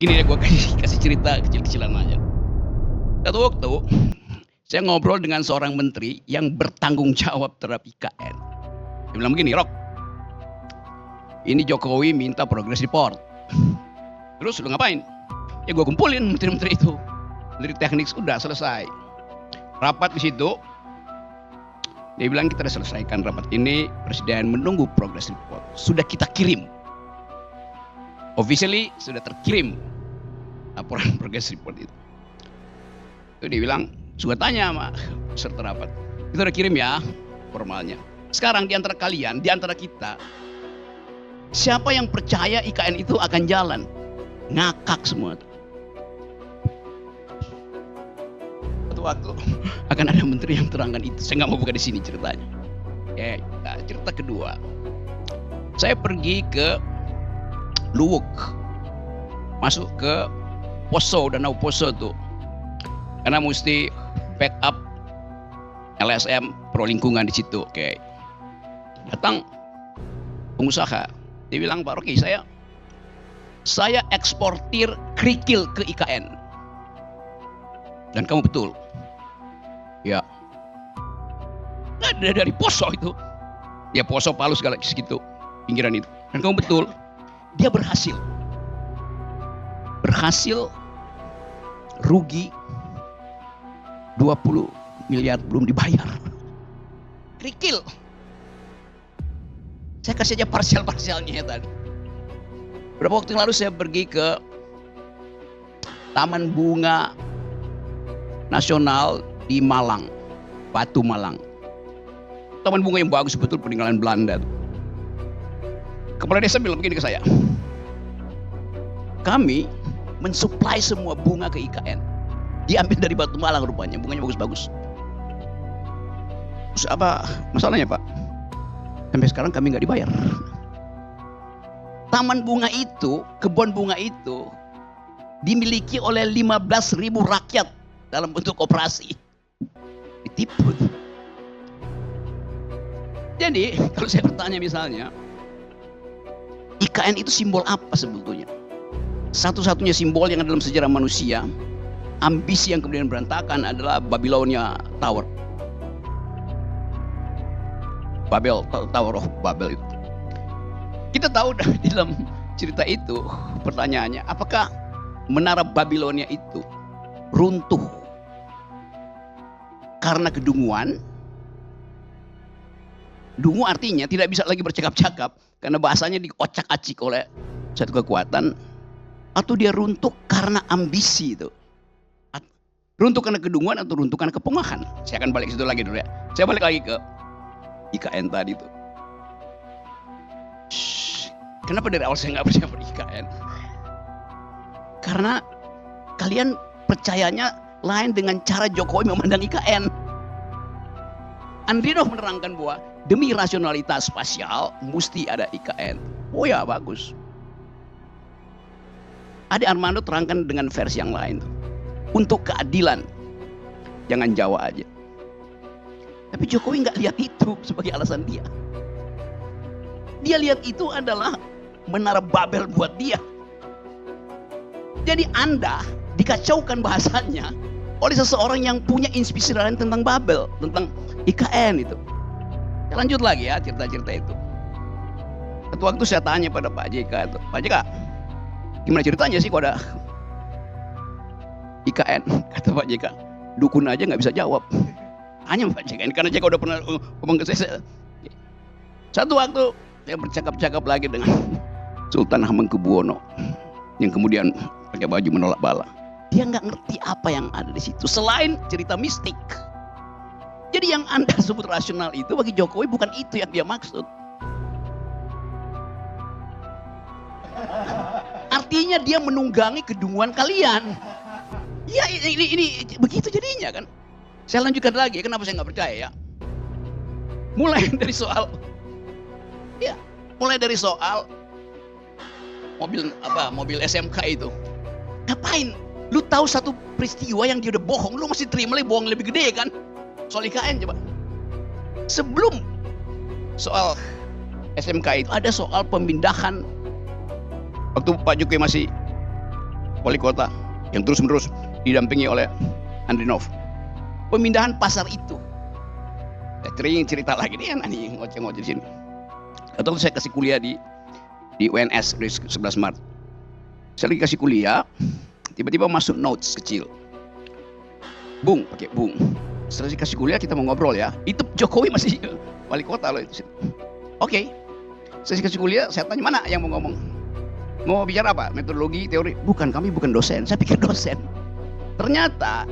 Gini deh, gue kasih cerita kecil-kecilan aja. Satu waktu, saya ngobrol dengan seorang menteri yang bertanggung jawab terhadap IKN. Dia bilang begini, "Rok, ini Jokowi minta progress report." "Terus lu ngapain?" "Ya gue kumpulin menteri-menteri itu. Menteri teknik udah selesai. Rapat di situ, dia bilang kita udah selesaikan rapat ini, presiden menunggu progress report. Sudah kita kirim. Officially sudah terkirim laporan progress report itu. Itu dia bilang, suka tanya sama peserta rapat, "Kita udah kirim ya formalnya. Sekarang di antara kalian, di antara kita, siapa yang percaya IKN itu akan jalan?" Ngakak semua. Suatu waktu akan ada menteri yang terangkan itu. Saya nggak mau buka di sini ceritanya. Nah, cerita kedua, saya pergi ke Luwuk, masuk ke Poso, Danau Poso tuh, karena mesti backup LSM Pro Lingkungan di situ. Oke, datang pengusaha, dia bilang, "Pak Rocky, saya eksportir kerikil ke IKN." "Dan kamu betul?" "Ya." "Nah, dari Poso itu, ya Poso Palu segala segitu pinggiran itu. Dan kamu betul?" Dia berhasil rugi 20 miliar belum dibayar. Kerikil. Saya kasih aja parsial-parsialnya tadi. Beberapa waktu yang lalu saya pergi ke Taman Bunga Nasional di Malang, Batu Malang. Taman bunga yang bagus betul, peninggalan Belanda. Kepala desa bilang begini ke saya, "Kami mensuplai semua bunga ke IKN. Diambil dari Batu Malang rupanya, bunganya bagus-bagus." "Terus apa masalahnya, Pak?" "Sampai sekarang kami nggak dibayar." Taman bunga itu, kebun bunga itu dimiliki oleh 15.000 rakyat dalam bentuk koperasi. Ditipu. Jadi kalau saya bertanya misalnya, IKN itu simbol apa sebetulnya? Satu-satunya simbol yang ada dalam sejarah manusia, ambisi yang kemudian berantakan, adalah Babilonia Tower. Tower of Babel itu. Kita tahu di dalam cerita itu, pertanyaannya, apakah menara Babilonia itu runtuh karena kedunguan? Dungu artinya tidak bisa lagi bercakap-cakap karena bahasanya diocak-acik oleh satu kekuatan, atau dia runtuh karena ambisi itu? Runtuh karena kedunguan atau runtuh karena kepungahan? Saya akan balik situ lagi dulu ya. Saya balik lagi ke IKN tadi itu. Kenapa dari awal saya nggak percaya pada IKN? Karena kalian percayanya lain dengan cara Jokowi memandang IKN. Andrinov menerangkan bahwa demi rasionalitas spasial mesti ada IKN. Oh ya, bagus. Ade Armando terangkan dengan versi yang lain. Untuk keadilan, jangan Jawa aja. Tapi Jokowi nggak lihat itu sebagai alasan dia. Dia lihat itu adalah menara Babel buat dia. Jadi Anda dikacaukan bahasanya oleh seseorang yang punya inspirasi lain tentang Babel, tentang IKN itu. Saya lanjut lagi ya cerita-cerita itu. Satu waktu saya tanya pada Pak JK itu, "Pak JK, gimana ceritanya sih kok ada IKN?" Kata Pak JK, "Dukun aja nggak bisa jawab." Hanya Pak JK, karena JK udah pernah ngomong ke saya. Satu waktu saya bercakap-cakap lagi dengan Sultan Hamengkubuwono yang kemudian pakai baju menolak bala. Dia nggak ngerti apa yang ada di situ selain cerita mistik. Jadi yang Anda sebut rasional itu bagi Jokowi bukan itu yang dia maksud. Artinya dia menunggangi kedunguan kalian. Ya ini begitu jadinya kan. Saya lanjutkan lagi, kenapa saya nggak percaya ya. Mulai dari soal mobil SMK itu. Ngapain? Lu tahu satu peristiwa yang dia udah bohong, lu masih terima lagi bohong lebih gede kan? Soal IKN coba. Sebelum soal SMK itu ada soal pemindahan waktu Pak Jokowi masih wali kota yang terus-menerus didampingi oleh Andrinov. Pemindahan pasar itu, cerita lagi nih yang ngoceh-ngoceh di sini. Atau saya kasih kuliah di UNS 11 Maret. Saya lagi kasih kuliah, tiba-tiba masuk notes kecil. Bung, pakai Bung. Setelah kasih kuliah kita mau ngobrol ya. Itu Jokowi masih wali kota loh itu. Oke. Saya kasih kuliah, saya tanya mana yang mau ngomong. Mau bicara apa? Metodologi, teori? Bukan, kami bukan dosen. Saya pikir dosen. Ternyata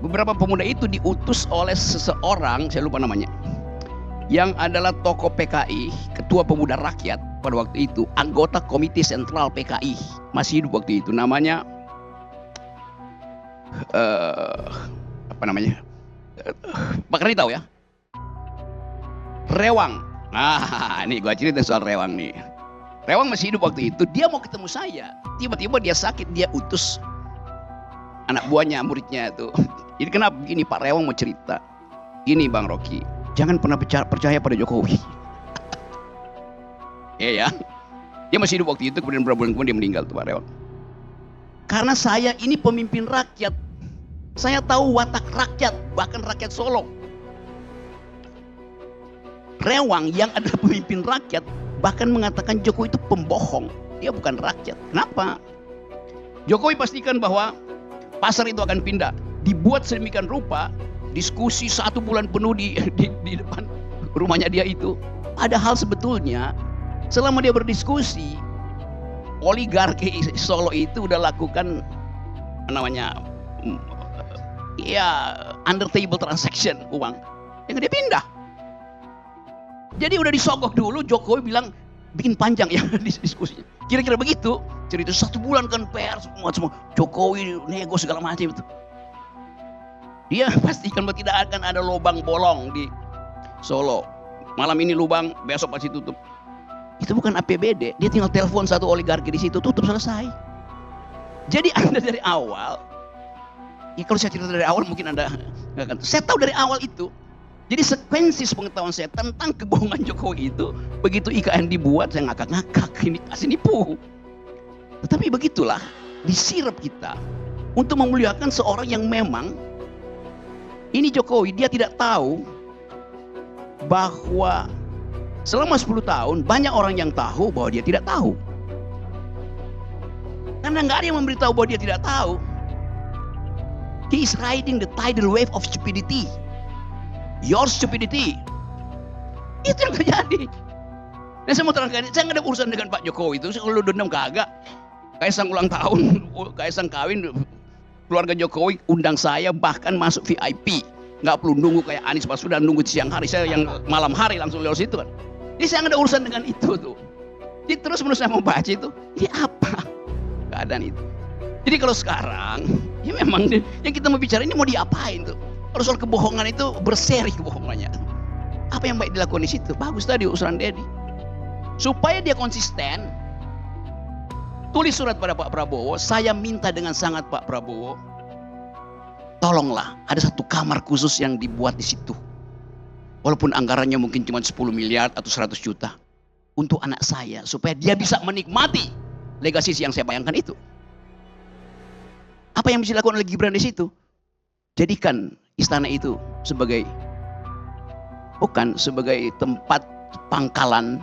beberapa pemuda itu diutus oleh seseorang, saya lupa namanya, yang adalah tokoh PKI, ketua pemuda rakyat pada waktu itu, anggota komite sentral PKI, masih hidup waktu itu, namanya apa namanya? Pak Karni tahu ya? Rewang. Nah, ini gua cerita soal Rewang nih. Rewang masih hidup waktu itu, dia mau ketemu saya. Tiba-tiba dia sakit, dia utus anak buahnya, muridnya itu. Jadi kenapa begini, Pak Rewang mau cerita. Ini Bang Rocky, jangan pernah percaya pada Jokowi. Ya. Dia masih hidup waktu itu, kemudian beberapa bulan kemudian dia meninggal tuh Pak Rewang. Karena saya ini pemimpin rakyat. Saya tahu watak rakyat, bahkan rakyat Solo. Rewang yang adalah pemimpin rakyat bahkan mengatakan Jokowi itu pembohong. Dia bukan rakyat. Kenapa? Jokowi pastikan bahwa pasar itu akan pindah. Dibuat sedemikian rupa, diskusi 1 bulan penuh di depan rumahnya dia itu. Padahal sebetulnya selama dia berdiskusi, oligarki Solo itu udah lakukan namanya under table transaction uang yang dia pindah. Jadi udah disogok dulu, Jokowi bilang bikin panjang ya diskusinya. Kira-kira begitu, cerita 1 bulan kan pers semua Jokowi nego segala macam itu. Dia pastikan bahwa tidak akan ada lubang bolong di Solo. Malam ini lubang, besok pasti tutup. Itu bukan APBD, dia tinggal telepon satu oligarki di situ, tutup, selesai. Jadi Anda dari awal, ya kalau saya cerita dari awal mungkin Anda nggak akan. Saya tahu dari awal itu. Jadi sekuensi pengetahuan saya tentang kebohongan Jokowi itu, begitu IKN dibuat saya ngakak-ngakak, ini pasti nipu. Tetapi begitulah, disirap kita untuk memuliakan seorang yang memang ini Jokowi, dia tidak tahu bahwa selama 10 tahun banyak orang yang tahu bahwa dia tidak tahu. Karena nggak ada yang memberitahu bahwa dia tidak tahu. He is riding the tidal wave of stupidity. Your stupidity. Itu yang terjadi. Nah, saya mau terangkan, saya nggak ada urusan dengan Pak Jokowi itu. Kalau dendam kagak. Kaisang ulang tahun, Kaisang kawin, keluarga Jokowi undang saya bahkan masuk VIP. Nggak perlu nunggu kayak Anies Baswedan nunggu siang hari. Saya yang malam hari langsung lewat situ kan. Jadi saya nggak ada urusan dengan itu tuh. Jadi terus menurut saya membaca itu, ini apa keadaan itu. Jadi kalau sekarang, ya memang yang kita mau bicara ini mau diapain tuh. Kalau soal kebohongan itu berseri kebohongannya. Apa yang baik dilakukan di situ? Bagus tadi usulan Dedi. Supaya dia konsisten, tulis surat pada Pak Prabowo. Saya minta dengan sangat Pak Prabowo, tolonglah ada satu kamar khusus yang dibuat di situ. Walaupun anggarannya mungkin cuma 10 miliar atau 100 juta. Untuk anak saya, supaya dia bisa menikmati legasi yang saya bayangkan itu. Apa yang bisa dilakukan oleh Gibran di situ? Jadikan istana itu bukan sebagai tempat pangkalan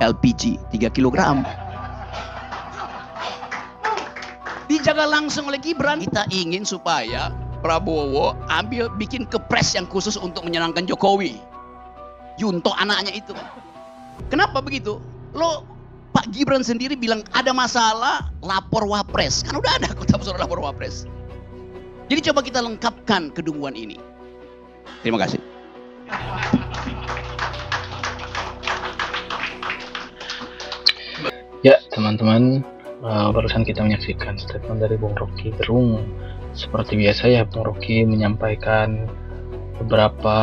LPG 3 kg. Dijaga langsung oleh Gibran. Kita ingin supaya Prabowo bikin kepres yang khusus untuk menyenangkan Jokowi. Yunto anaknya itu. Kenapa begitu? Pak Gibran sendiri bilang ada masalah, lapor Wapres. Kan udah ada kota besar lapor Wapres. Jadi coba kita lengkapkan kedunguan ini. Terima kasih. Ya teman-teman, barusan kita menyaksikan statement dari Bung Rocky Gerung. Seperti biasa ya, Bung Rocky menyampaikan beberapa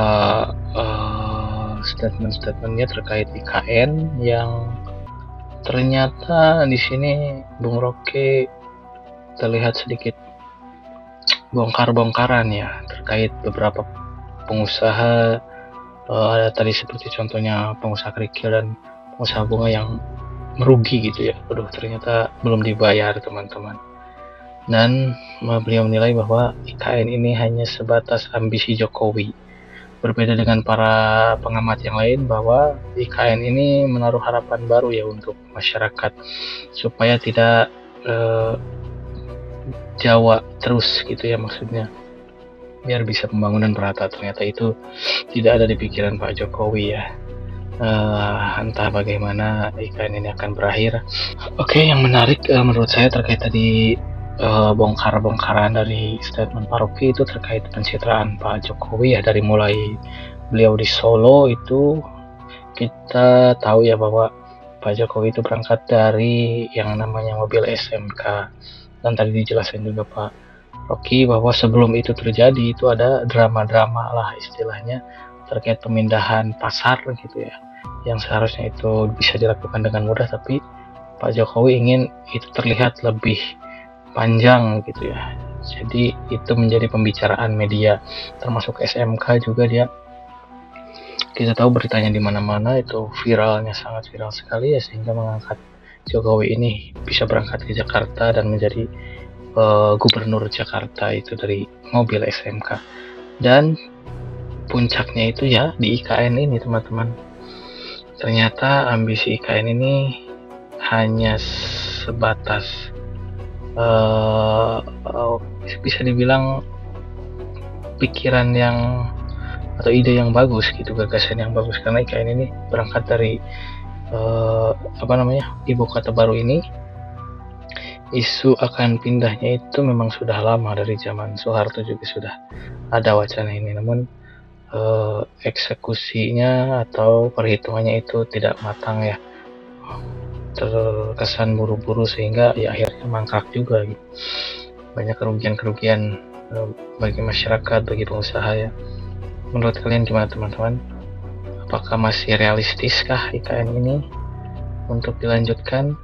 statement-statementnya terkait IKN yang ternyata di sini Bung Rocky terlihat sedikit bongkar-bongkaran ya terkait beberapa pengusaha. Ada tadi seperti contohnya pengusaha kerikil dan pengusaha bunga yang merugi gitu ya. Aduh, ternyata belum dibayar teman-teman. Dan beliau menilai bahwa IKN ini hanya sebatas ambisi Jokowi. Berbeda dengan para pengamat yang lain bahwa IKN ini menaruh harapan baru ya untuk masyarakat supaya tidak Jawa terus gitu ya, maksudnya biar bisa pembangunan merata. Ternyata itu tidak ada di pikiran Pak Jokowi ya. Entah bagaimana IKN ini akan berakhir. Oke, yang menarik menurut saya terkait tadi bongkar-bongkaran dari statement Pak Rocky itu terkait pencitraan Pak Jokowi ya. Dari mulai beliau di Solo itu kita tahu ya bahwa Pak Jokowi itu berangkat dari yang namanya mobil SMK, dan tadi dijelaskan juga Pak Rocky bahwa sebelum itu terjadi itu ada drama-drama lah istilahnya terkait pemindahan pasar gitu ya, yang seharusnya itu bisa dilakukan dengan mudah, tapi Pak Jokowi ingin itu terlihat lebih panjang gitu ya. Jadi itu menjadi pembicaraan media, termasuk SMK juga dia. Kita tahu beritanya di mana-mana, itu viralnya sangat viral sekali ya, sehingga mengangkat Jokowi ini bisa berangkat ke Jakarta dan menjadi gubernur Jakarta itu dari mobil SMK. Dan puncaknya itu ya di IKN ini teman-teman. Ternyata ambisi IKN ini hanya sebatas bisa dibilang pikiran yang atau ide yang bagus gitu, gagasan yang bagus, karena IKN ini berangkat dari ibu kota baru ini. Isu akan pindahnya itu memang sudah lama, dari zaman Soeharto juga sudah ada wacana ini, namun eksekusinya atau perhitungannya itu tidak matang ya, terkesan buru-buru sehingga ya akhirnya mangkrak juga gitu. Banyak kerugian bagi masyarakat, bagi pengusaha ya. Menurut kalian gimana teman-teman? Apakah masih realistiskah IKN ini untuk dilanjutkan?